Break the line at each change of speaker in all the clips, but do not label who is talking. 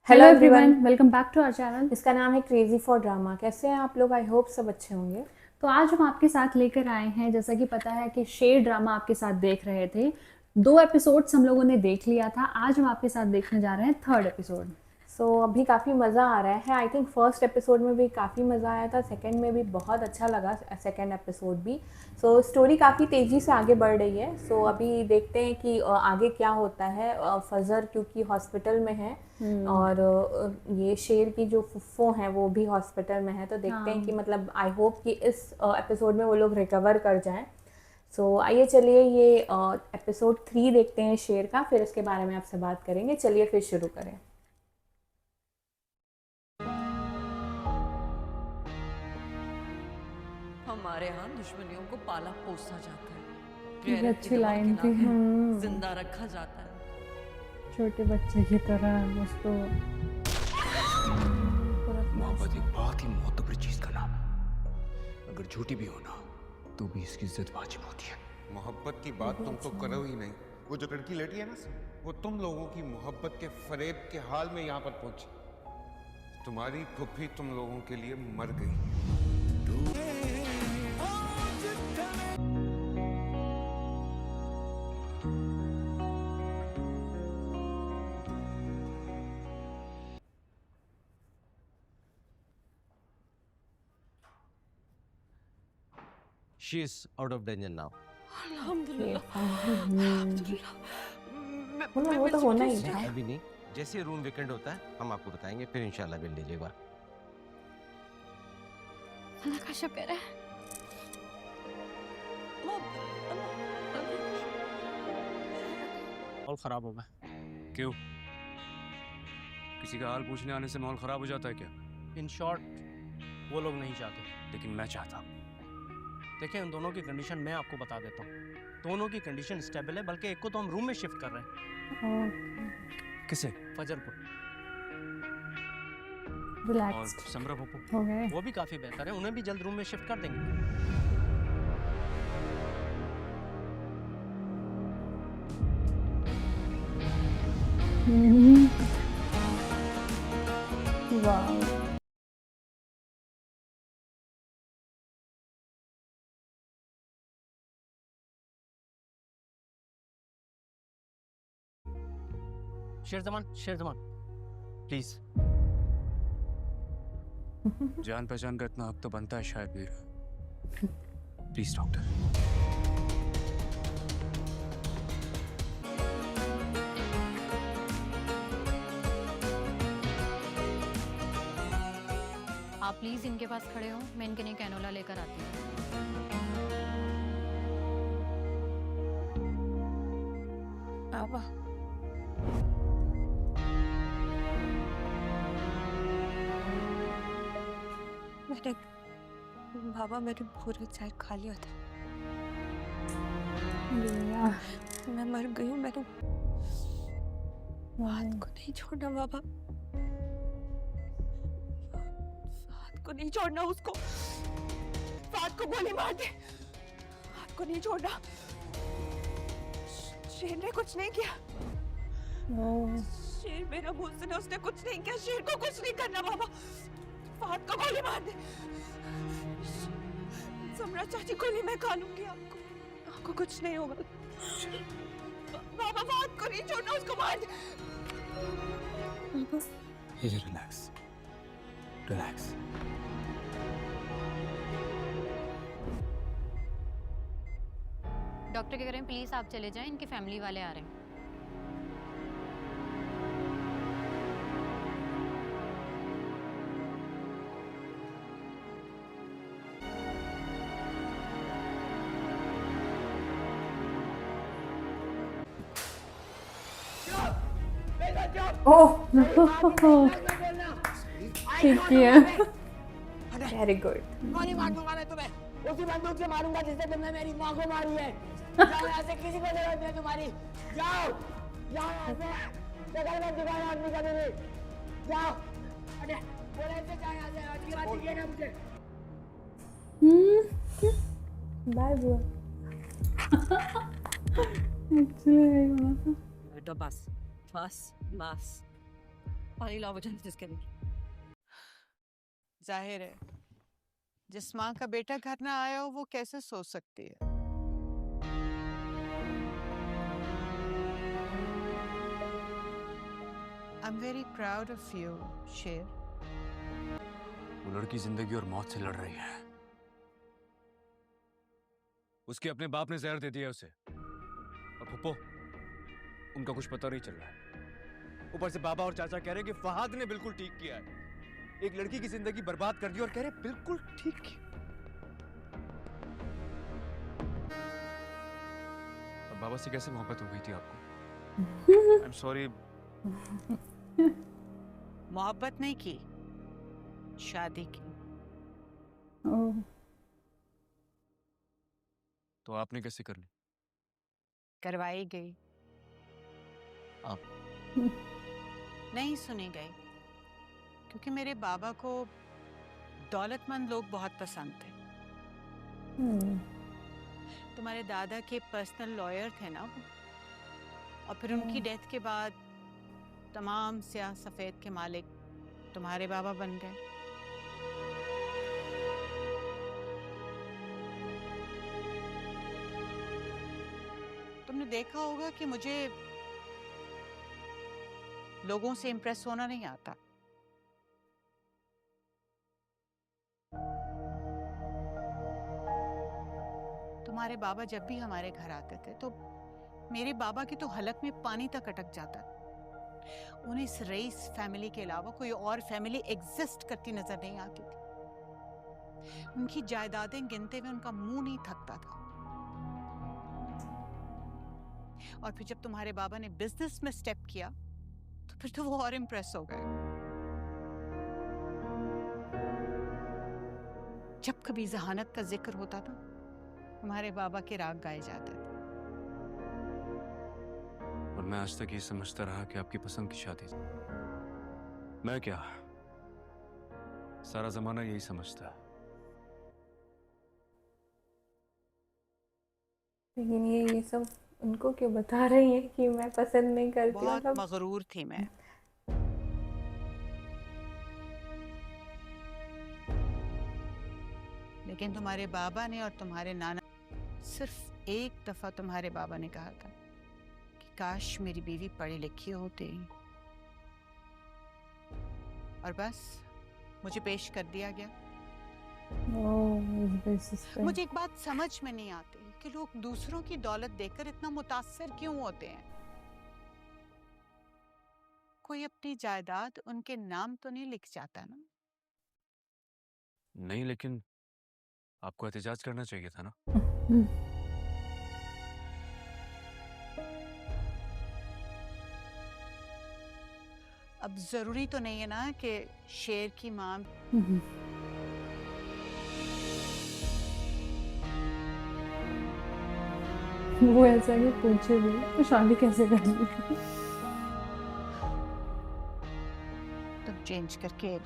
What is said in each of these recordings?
Hello
hello
everyone,
everyone, welcome back to our channel.
इसका नाम है क्रेजी फॉर ड्रामा। कैसे हैं आप लोग? आई होप सब अच्छे होंगे।
तो आज हम आपके साथ लेकर आए हैं, जैसा कि पता है कि शेर ड्रामा आपके साथ देख रहे थे। 2 एपिसोड्स हम लोगों ने देख लिया था। आज हम आपके साथ देखने जा रहे हैं 3rd एपिसोड।
अभी काफ़ी मज़ा आ रहा है। आई थिंक फर्स्ट एपिसोड में भी काफ़ी मज़ा आया था, सेकंड में भी बहुत अच्छा लगा सेकंड एपिसोड भी। स्टोरी काफ़ी तेज़ी से आगे बढ़ रही है। अभी देखते हैं कि आगे क्या होता है। फजर क्योंकि हॉस्पिटल में है और ये शेर की जो फुफ्फो हैं वो भी हॉस्पिटल में है। तो देखते हैं कि मतलब आई होप कि इस एपिसोड में वो लोग रिकवर कर जाएं। आइए चलिए ये एपिसोड 3 देखते हैं शेर का, फिर इसके बारे में आपसे बात करेंगे। चलिए फिर शुरू करें।
हमारे यहाँ दुश्मनियों को पाला पोसा जाता है,
ये
गैरत की
अच्छी
दवा
लाइन थी।
खिलाकर जिंदा रखा जाता है।
छोटे बच्चे की तरह उसको।
मोहब्बत एक बहुत ही मोहतबर चीज का नाम है। अगर झूठी भी हो ना तो भी इसकी इज्जत वाजिब होती है।
मोहब्बत की बात तुम तो करो ही नहीं। वो जो लड़की लेटी है ना, वो तुम लोगों की मोहब्बत के फरेब के हाल में यहाँ पर पहुंची। तुम्हारी फुफ्फी तुम लोगों के लिए मर गई।
She is out of danger now.
अल्हम्दुलिल्लाह,
मतलब वो तो होना ही था।
अभी नहीं, जैसे रूम वेकेंट होता है हम आपको बताएंगे, फिर इंशाल्लाह मिल लीजिएगा।
अल्लाह का शुक्र है।
माहौल खराब होगा। क्यों? किसी का हाल पूछने आने से माहौल खराब हो जाता है क्या?
इन शॉर्ट वो लोग नहीं चाहते।
लेकिन मैं चाहता हूँ।
देखिए, उन दोनों की कंडीशन मैं आपको बता देता हूँ। दोनों की कंडीशन स्टेबल है, बल्कि एक को तो हम रूम में शिफ्ट कर रहे हैं,
किसे?
फजर को।
और
रिलैक्स्ड
समरा पप्पू?
हो गए।
वो भी काफ़ी बेहतर है, उन्हें भी जल्द रूम में शिफ्ट कर देंगे।
वाह,
शेरजमान प्लीज।
जान पहचान का इतना हक तो बनता है शायद मेरा। Please doctor.
आप प्लीज इनके पास खड़े हो, मैं इनके लिए कैनोला लेकर आती हूँ।
बाबा, मैंने पूरा चाय खा लिया था। मैं मर गई हूँ। मैंने फाहद को नहीं छोड़ना बाबा। फाहद को नहीं छोड़ना, उसको फाहद को गोली मार दे। फाहद को नहीं छोड़ना। शेर ने कुछ नहीं किया। शेर मेरा मुंह सुना, उसने कुछ नहीं किया। शेर को कुछ नहीं करना बाबा। फाहद को गोली मार दे। समरा चाची, गोली मैं खा लूंगी। आपको कुछ नहीं होगा बाबा। फाहद को नहीं छोड़ना, उसको मार दे बाबा।
Relax relax.
डॉक्टर कह रहे हैं प्लीज आप चले जाएं, इनकी फैमिली वाले आ रहे हैं।
ओह
ठीक किया।
Very good.
गोली मार दूंगा मैं तुम्हें, उसी बंदूक से मारूंगा जिससे तुमने मेरी माँ को मारी है। जाओ यहाँ से, किसी को जरूरत नहीं तुम्हारी। जाओ जाओ यहाँ से, शक्ल मत दिखाना आदमी कभी भी। जाओ, अरे बोले से जाओ यहाँ से। आज की बात दिखिए ना मुझे।
बाय बुआ।
एक्चुअली
बेटा बस बस बस। पानी लाओ जल्दी जिसके लिए।
जाहिर है जिस माँ का बेटा घर ना आया हो वो कैसे सो सकती है। I'm very proud of you, शेर।
वो लड़की जिंदगी और मौत से लड़ रही है। उसके अपने बाप ने जहर दे दिया उसे, और फुप्पो उनका कुछ पता नहीं चल रहा है। ऊपर से बाबा और चाचा कह रहे हैं कि फहाद ने बिल्कुल ठीक किया है, एक लड़की की जिंदगी बर्बाद कर दी, और कह रहे बिल्कुल ठीक किया। अब बाबा से कैसे मोहब्बत हो गई थी आपको? I am sorry.
मोहब्बत नहीं की, शादी की।
ओह,
तो आपने कैसे कर ली?
करवाई गई।
आप?
नहीं सुनी गई, क्योंकि मेरे बाबा को दौलतमंद लोग बहुत पसंद थे। तुम्हारे दादा के पर्सनल लॉयर थे ना वो, और फिर उनकी डेथ के बाद तमाम स्याह सफेद के मालिक तुम्हारे बाबा बन गए। तुमने देखा होगा कि मुझे लोगों से इंप्रेस होना नहीं आता। तुम्हारे बाबा जब भी हमारे घर आते थे तो मेरे बाबा की तो हलक में पानी तक अटक जाता। उन्हें इस रईस फैमिली के अलावा कोई और फैमिली एग्जिस्ट करती नजर नहीं आती थी। उनकी जायदादें गिनते हुए उनका मुंह नहीं थकता था। और फिर जब तुम्हारे बाबा ने बिजनेस में स्टेप किया तो फिर तो वो और इम्प्रेस हो गए। जब कभी जहानत का जिक्र होता था तुम्हारे बाबा के राग गाए जाते थे।
और मैं आज तक ये समझता रहा कि आपकी पसंद की शादी थी। मैं क्या, सारा जमाना यही समझता है।
लेकिन ये सब उनको क्यों बता रही है कि मैं पसंद नहीं करती?
बहुत
मतलब
मगरूर थी मैं। लेकिन तुम्हारे बाबा ने और तुम्हारे नाना, सिर्फ एक दफा तुम्हारे बाबा ने कहा था कि काश मेरी बीवी पढ़ी लिखी होती, और बस मुझे पेश कर दिया गया। मुझे एक बात समझ में नहीं आती कि लोग दूसरों की दौलत देखकर इतना मुतासिर क्यों होते हैं। कोई अपनी जायदाद उनके नाम तो नहीं लिख जाता ना?
नहीं, लेकिन आपको एहतजाज करना चाहिए था ना।
अब जरूरी तो नहीं है ना कि शेर की मां
वो ऐसा नहीं पूछे भी तो शादी कैसे कर ली?
तुम चेंज करके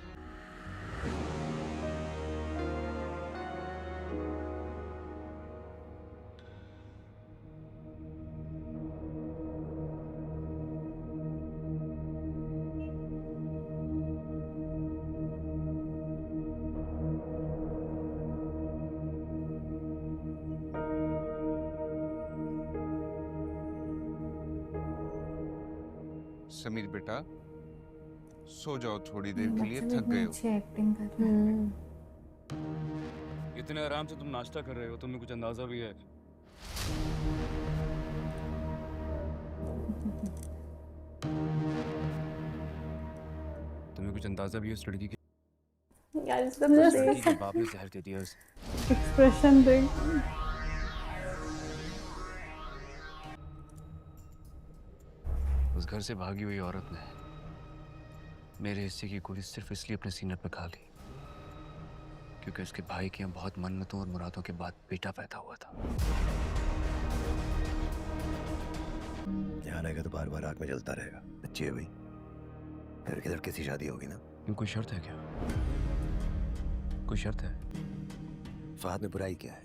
समीर बेटा सो जाओ थोड़ी देर के लिए,
बच्चे
थक
भी
गए हो।
अच्छी एक्टिंग कर रहे हैं।
इतने आराम से तुम नाश्ता कर रहे हो, तुम्हें कुछ अंदाजा भी है? तुम्हें कुछ अंदाजा भी है उस लड़की के?
यार इसका
उस लड़की के बाप ने जहर दे दिया उसे।
एक्सप्रेशन देख।
उस घर से भागी हुई औरत ने मेरे हिस्से की गोली सिर्फ इसलिए अपने सीने पे खा ली क्योंकि उसके भाई की बहुत मन्नतों और मुरादों के बाद बेटा पैदा हुआ था।
यहाँ रहेगा तो बार बार आग में जलता रहेगा। अच्छी है भाई, लड़के लड़के सी शादी होगी ना।
क्यों, कोई शर्त है क्या? कोई शर्त है?
फहद में बुराई क्या है?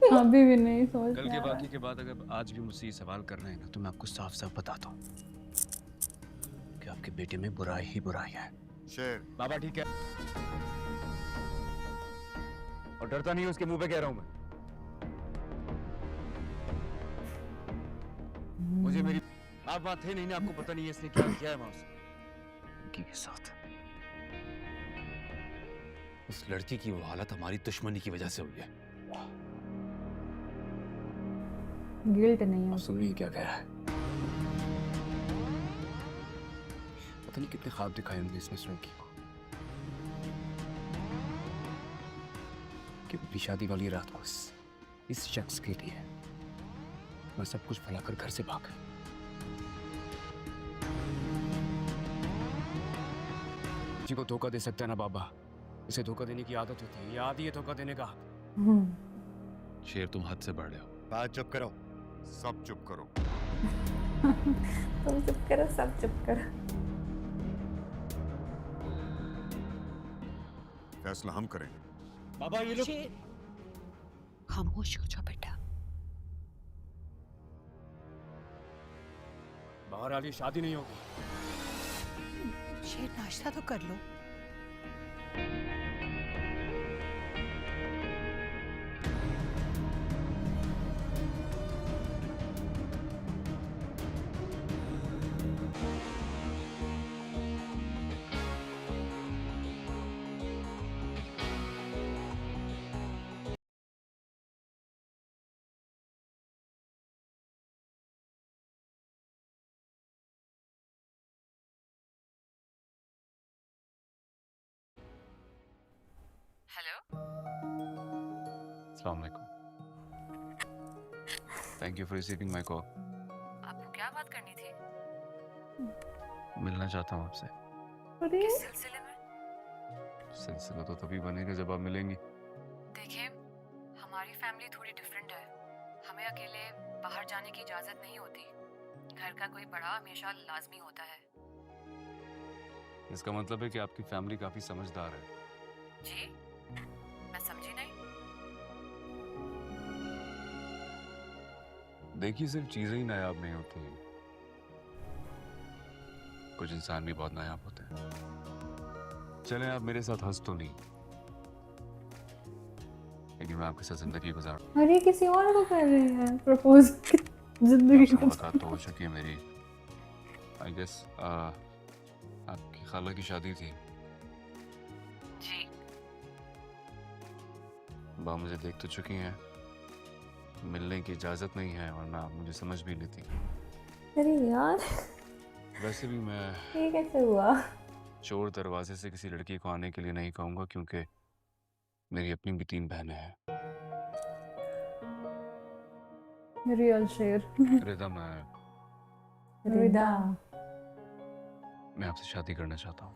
अभी भी नहीं समझ
कल
में
के
आ रहा।
बाकी के बाद अगर आज भी मुझसे ये सवाल कर रहे हैं ना तो मैं आपको साफ साफ बताता हूँ आपके बेटे में बुराई ही बुराई है।
शेर
बाबा ठीक है, और डरता नहीं उसके मुंह पे कह रहा हूं मैं। मुझे मेरी आप वहां थे नहीं ना, आपको पता नहीं है इसने क्या किया है वहां से लड़की के साथ। उस लड़की की वो हालत हमारी दुश्मनी की वजह से हुई है।
गिल्ट नहीं है।
आप सुनिए क्या कह रहा है। पता नहीं कितने ख्वाब दिखाए होंगे इसने इस लड़की को कि अपनी शादी वाली रात को इस शख्स के लिए मैं सब कुछ फैलाकर घर से भाग गई। जी को धोखा दे सकता है ना बाबा, इसे धोखा देने की आदत होती है, ये आदि है धोखा देने का। शेर तुम हद से बढ़ रहे हो।
बात चुप करो,
सब चुप करो।
तुम चुप करो, सब चुप करो।
फैसला हम करेंगे।
बाबा ये लोग
खामोश हो जाओ बेटा।
बाहर वाली शादी नहीं होगी।
शेर नाश्ता तो कर लो।
अस्सलाम वालेकुम। Thank you for receiving my call.
आपको क्या बात करनी थी?
मिलना चाहता हूँ आपसे।
किस सिलसिले में?
सिलसिला तो तभी बनेगा जब आप मिलेंगी।
देखिए, हमारी फैमिली थोड़ी डिफरेंट है। हमें अकेले बाहर जाने की इजाजत नहीं होती। घर का कोई बड़ा हमेशा लाजमी होता है।
इसका मतलब है कि आपकी फैमिली काफी समझदार है।
जी, मैं समझी नहीं।
देखिए, सिर्फ चीजें ही नायाब नहीं होती, कुछ इंसान भी बहुत नायाब होते हैं। चलें, आप मेरे साथ हंस तो नहीं, लेकिन मैं आपके साथ जिंदगी गुजार।
अरे किसी और को कर रहे हैं प्रपोज। जिंदगी
मुलाकात तो हो चुकी है मेरी। आई गेस आपकी खाला की शादी थी।
जी।
बा मुझे देख तो चुकी हैं, मिलने की इजाजत नहीं है, वरना आप मुझे समझ भी लेती।
अरे यार,
वैसे भी मैं
ये कैसे हुआ?
चोर दरवाजे से किसी लड़की को आने के लिए नहीं कहूंगा, क्योंकि मेरी अपनी भी 3 बहनें हैं।
रियल शेर।
रिदा,
रिदा,
मैं आपसे शादी करना चाहता हूँ।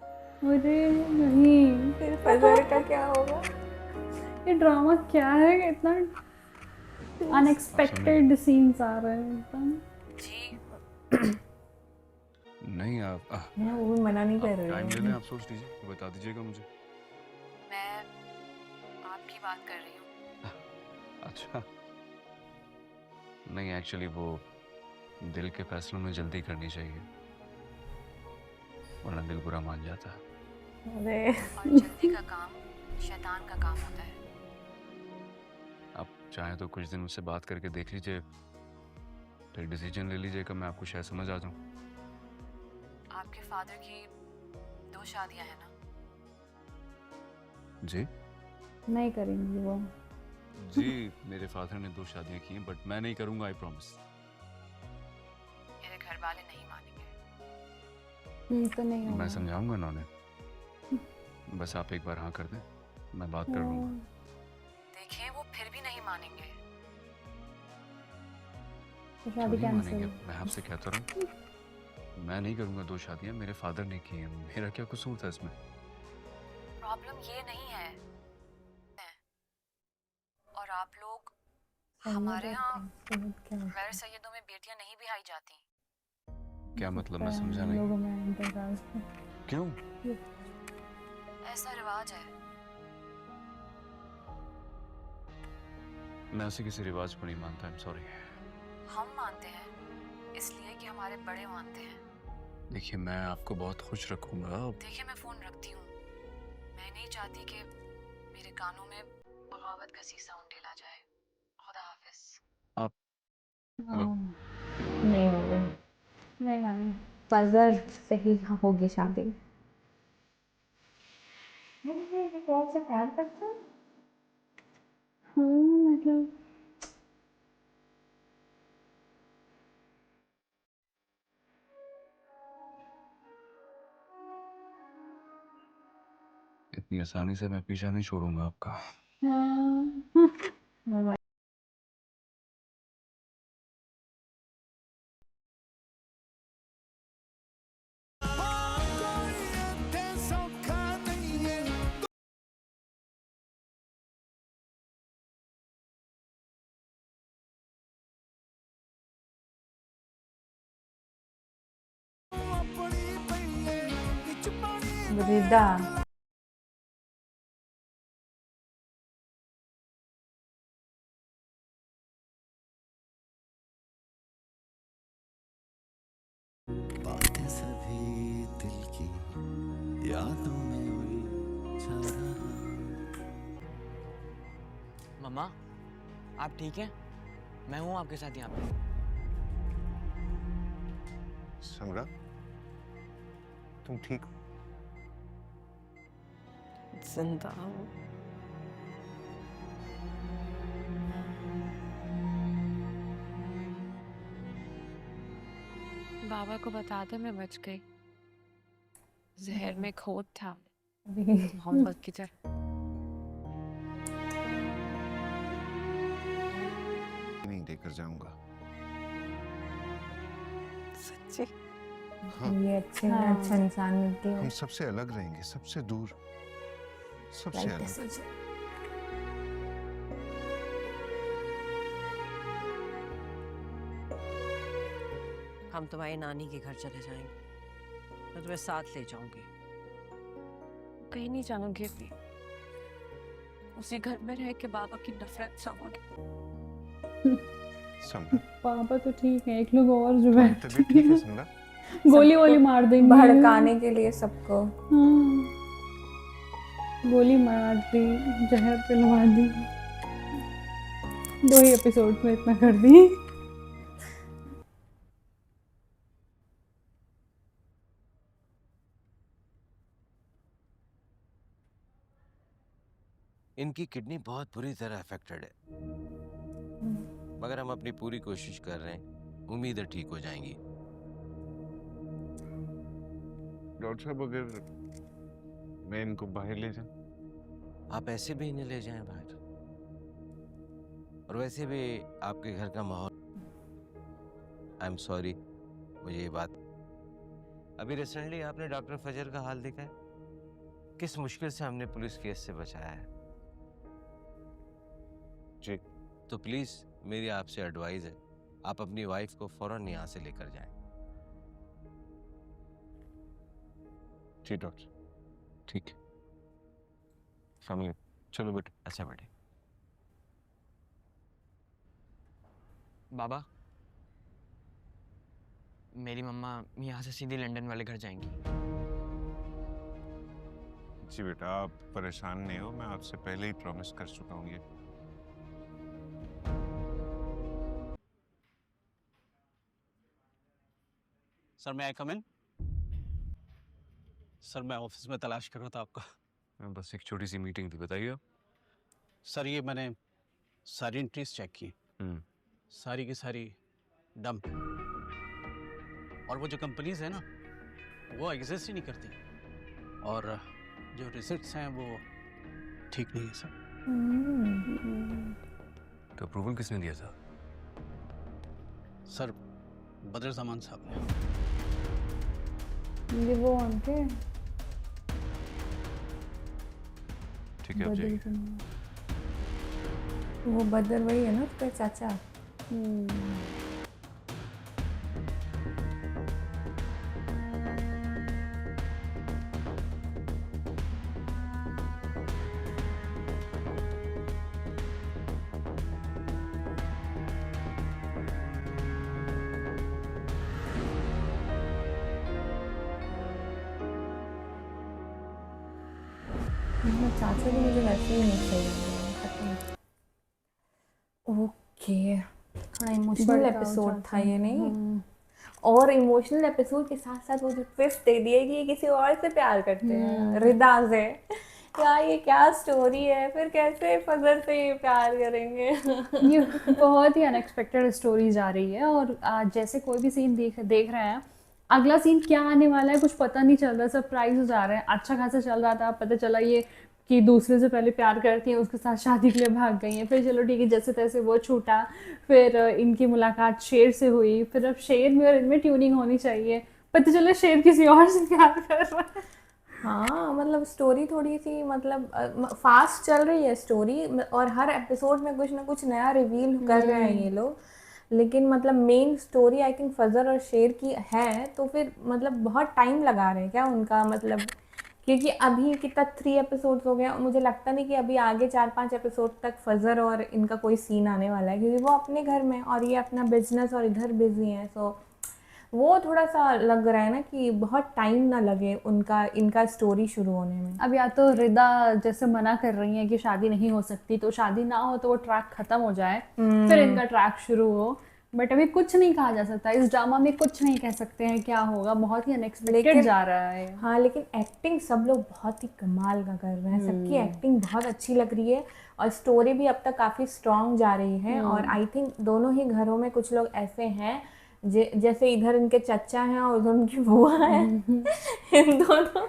अरे नहीं,
फिर फजर का क्या होगा?
ये ड्रामा क्या है? इतना अनएक्सपेक्टेड सीन्स आ रहे हैं एकदम।
जी।
नहीं आप
मैं वो भी मना नहीं कर
टाइम ले
रही
लें,
हूँ।
आप सोच लीजिए, बता दीजिएगा मुझे।
मैं आपकी बात कर रही हूँ।
अच्छा, नहीं एक्चुअली वो दिल के फैसलों में जल्दी करनी चाहिए, वरना दिल बुरा मान जाता है।
अरे
और जल्दी का काम शैतान का काम होता है।
आप चाहें तो कुछ दिन मुझसे बात करके देख लीजिए, फिर डिसीजन ले लीजिए कि मैं आपको शायद समझ आ जाऊं।
आपके फादर की 2 शादियां हैं ना?
जी
नहीं करेंगी वो।
जी, मेरे फादर ने 2 शादियां की हैं, बट मैं नहीं करूंगा, आई प्रॉमिस।
मेरे घर वाले नहीं मानेंगे।
तो नहीं
मैं
होगा।
समझाऊंगा उन्होंने, बस आप एक बार हाँ कर दें, मैं बात कर लूंगा।
देखिए, वो फिर भी नहीं मानेंगे।
तो
क्यों
शादी
नहीं मानेंगे?
कैंसिल।
मैं आपसे कहता रहा हूं, मैं नहीं करूंगा 2 शादियां, मेरे फादर ने की हैं, मेरा क्या कसूर था इसमें?
प्रॉब्लम ये नहीं है। और आप लोग, हमारे यहाँ गैर सैयदों में बेटियां नहीं बिहाई जाती।
क्या मतलब? मैं समझा नहीं।
लोगों में इंतजार।
क्यों?
ऐसा रिवाज है।
मैं उसे किसी रिवाज को नहीं मानता, आई एम सॉरी।
हम मानते हैं, इसलिए कि हमारे बड़े मानते हैं।
देखिए मैं आपको बहुत खुश रखूंगा।
देखिए मैं फोन रखती हूँ। मैं नहीं चाहती कि मेरे कानों में बगावत का सी साउंड ढेला जाए। खुदा हाफिज।
आप
नहीं होगी, नहीं होगी। फजर से ही होगी शादी। कौन से प्यार करते हैं? मतलब
इतनी आसानी से मैं पीछा नहीं छोड़ूंगा आपका।
हाँ। वृद्धा
बातें सभी दिल की यादों में उलझा रहा।
मम्मा आप ठीक हैं? मैं हूँ आपके साथ यहाँ पे।
समरा, तुम ठीक हो?
जिंदा हूँ। बाबा को बताते मैं बच गई। जहर में खोट था मोहब्बत की तरह।
नहीं लेकर जाऊंगा।
सच्ची?
हाँ।
ये अच्छा इंसान मिलती है।
हम सबसे अलग रहेंगे, सबसे दूर, सबसे
Right
अलग।
decision.
हम तुम्हारी नानी के घर चले जाएंगे। मैं तुम्हें साथ ले जाऊंगी। कहीं नहीं जाऊंगी अभी। उसी घर में रह के बाबा की नफरत सहूंगी।
समरा,
पापा तो ठीक है, एक लोग और जो
तुम्हारी
बैठे
तबीयत ठीक है समरा?
गोली वोली मार देंगे,
भड़काने के लिए सबको।
हाँ, गोली मार दी, जहर पिलवा दी। 2 ही एपिसोड में इतना कर दी।
इनकी किडनी बहुत बुरी तरह अफेक्टेड है, मगर हम अपनी पूरी कोशिश कर रहे हैं। उम्मीद है ठीक हो जाएंगी।
डॉक्टर साहब, अगर मैं इनको बाहर ले जाऊं?
आप ऐसे भी इन्हें ले जाएं बाहर, और वैसे भी आपके घर का माहौल। आई एम सॉरी, मुझे ये बात। अभी रिसेंटली आपने डॉक्टर फजर का हाल देखा है, किस मुश्किल से हमने पुलिस केस से बचाया है।
जी।
तो प्लीज मेरी आपसे एडवाइस है, आप अपनी वाइफ को फौरन यहाँ से लेकर जाएं।
जी डॉक्टर, ठीक है। सामने चलो बेटे।
अच्छा बेटे।
बाबा, मेरी मम्मा यहाँ से सीधे लंदन वाले घर जाएंगी।
जी बेटा, आप परेशान नहीं हो, मैं आपसे पहले ही प्रॉमिस कर चुका हूँ ये।
सर मैं आई कम इन? सर मैं ऑफिस में तलाश कर रहा था आपका।
बस एक छोटी सी मीटिंग थी, बताइए।
सर ये मैंने सारी एंट्रीज चेक की, सारी की सारी डंप। और वो जो कंपनीज है ना, वो एग्जिस्ट ही नहीं करती, और जो रिसिप्ट्स हैं वो ठीक नहीं है सर।
तो अप्रूवल किसने दिया था?
सर बदर जमान साहब ने।
ये वो उनके
ठीक है, अब जाइए।
वो बदर वही है ना उसका चाचा। चाचा भी मुझे वैसे ही नहीं सही लगे। ओके, थोड़ा इमोशनल
बड़ा
एपिसोड था
चाचा।
ये, नहीं? और इमोशनल एपिसोड के साथ साथ वो जो ट्विस्ट दे दिए कि ये किसी और से प्यार करते हैं, रिदा से। यार ये क्या स्टोरी है, फिर कैसे फजर से ये प्यार करेंगे?
ये बहुत ही अनएक्सपेक्टेड स्टोरी जा रही है। और जैसे कोई भी सीन देख रहे हैं, अगला सीन क्या आने वाला है कुछ पता नहीं चल रहा, सरप्राइज हो जा रहे हैं। अच्छा खासा चल रहा था, पता चला ये कि दूसरे से पहले प्यार करती हैं, उसके साथ शादी के लिए भाग गई हैं, फिर चलो ठीक है जैसे तैसे वो छूटा, फिर इनकी मुलाकात शेर से हुई, फिर अब शेर में और इनमें ट्यूनिंग होनी चाहिए, पता चला शेर किसी और से प्यार कर रहा है।
हाँ, मतलब स्टोरी थोड़ी सी मतलब फास्ट चल रही है स्टोरी, और हर एपिसोड में कुछ ना कुछ नया रिवील कर रहे हैं ये लोग। लेकिन मतलब मेन स्टोरी आई थिंक फजर और शेर की है, तो फिर मतलब बहुत टाइम लगा रहे हैं क्या उनका, मतलब क्योंकि अभी कितना 3 एपिसोड्स हो गए और मुझे लगता नहीं कि अभी आगे 4-5 एपिसोड तक फजर और इनका कोई सीन आने वाला है, क्योंकि वो अपने घर में और ये अपना बिजनेस और इधर बिजी हैं। सो वो थोड़ा सा लग रहा है ना कि बहुत टाइम ना लगे इनका स्टोरी शुरू होने में।
अब या तो रिदा जैसे मना कर रही है कि शादी नहीं हो सकती, तो शादी ना हो तो वो ट्रैक खत्म हो जाए, फिर इनका ट्रैक शुरू हो। बट अभी कुछ नहीं कहा जा सकता, इस ड्रामा में कुछ नहीं कह सकते हैं क्या होगा, बहुत ही अनएक्सपेक्टेड जा रहा है।
हाँ, लेकिन एक्टिंग सब लोग बहुत ही कमाल का कर रहे हैं, सबकी एक्टिंग बहुत अच्छी लग रही है और स्टोरी भी अब तक काफ़ी स्ट्रॉन्ग जा रही है। और आई थिंक दोनों ही घरों में कुछ लोग ऐसे हैं जैसे इधर इनके चचा हैं और उधर उनकी बुआ है। इन दोनों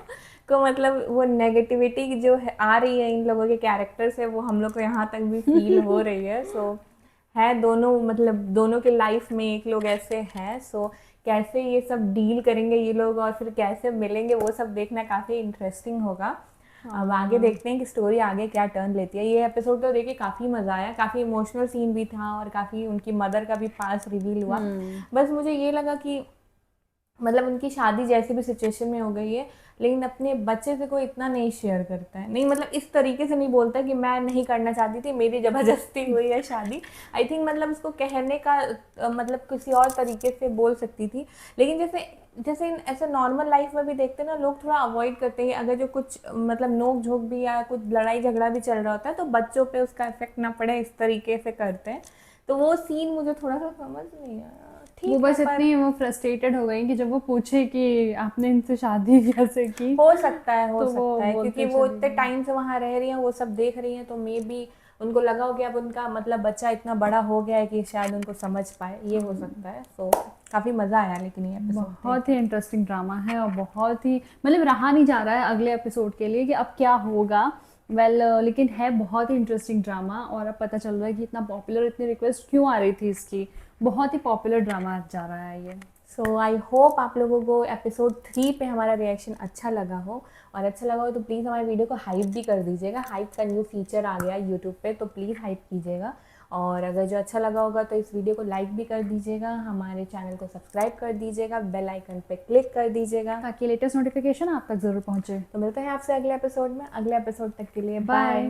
को मतलब वो नेगेटिविटी जो है आ रही है इन लोगों के कैरेक्टर से, वो हम लोग को यहाँ तक भी फील हो रही है। सो है दोनों, मतलब दोनों के लाइफ में एक लोग ऐसे हैं। सो कैसे ये सब डील करेंगे ये लोग और फिर कैसे मिलेंगे, वो सब देखना काफ़ी इंटरेस्टिंग होगा। अब आगे देखते हैं कि स्टोरी आगे क्या टर्न लेती है। ये एपिसोड तो देख के काफ़ी मज़ा आया, काफ़ी इमोशनल सीन भी था और काफ़ी उनकी मदर का भी पास रिवील हुआ। बस मुझे ये लगा कि मतलब उनकी शादी जैसी भी सिचुएशन में हो गई है, लेकिन अपने बच्चे से कोई इतना नहीं शेयर करता है, नहीं मतलब इस तरीके से नहीं बोलता कि मैं नहीं करना चाहती थी, मेरी ज़बरदस्ती हुई है शादी। आई थिंक मतलब उसको कहने का मतलब किसी और तरीके से बोल सकती थी। लेकिन जैसे ऐसे नॉर्मल लाइफ में भी देखते हैं ना, लोग थोड़ा अवॉइड करते हैं, अगर जो कुछ मतलब नोक झोंक भी या कुछ लड़ाई झगड़ा भी चल रहा होता है तो बच्चों पे उसका इफेक्ट ना पड़े, इस तरीके से करते हैं। तो वो सीन मुझे थोड़ा सा समझ नहीं आया।
वो बस इतनी वो फ्रस्ट्रेटेड हो गई कि जब वो पूछे कि आपने इनसे शादी कैसे की,
हो सकता है
तो
क्योंकि वो इतने टाइम से वहाँ रह रही हैं, वो सब देख रही हैं, तो मे बी उनको लगा हो कि अब उनका मतलब बच्चा इतना बड़ा हो गया है कि शायद उनको समझ पाए, ये हो सकता है। तो काफ़ी मज़ा आया लेकिन ये एपिसोड
बहुत ही इंटरेस्टिंग ड्रामा है और बहुत ही मतलब रहा नहीं जा रहा है अगले एपिसोड के लिए कि अब क्या होगा। लेकिन है बहुत ही इंटरेस्टिंग ड्रामा और अब पता चल रहा है कि इतना पॉपुलर, इतनी रिक्वेस्ट क्यों आ रही थी इसकी। बहुत ही पॉपुलर ड्रामा जा रहा है ये।
सो आई होप आप लोगों को एपिसोड 3 पे हमारा रिएक्शन अच्छा लगा हो, और अच्छा लगा हो तो प्लीज़ हमारे वीडियो को हाइप भी कर दीजिएगा। हाइप का न्यू फीचर आ गया यूट्यूब पे, तो प्लीज़ हाइप कीजिएगा। और अगर जो अच्छा लगा होगा तो इस वीडियो को लाइक भी कर दीजिएगा, हमारे चैनल को सब्सक्राइब कर दीजिएगा, बेल आइकन पे क्लिक कर दीजिएगा
ताकि लेटेस्ट नोटिफिकेशन आप तक ज़रूर पहुँचे।
तो मिलते हैं आपसे अगले एपिसोड में। अगले एपिसोड तक के लिए
बाय।
बाय।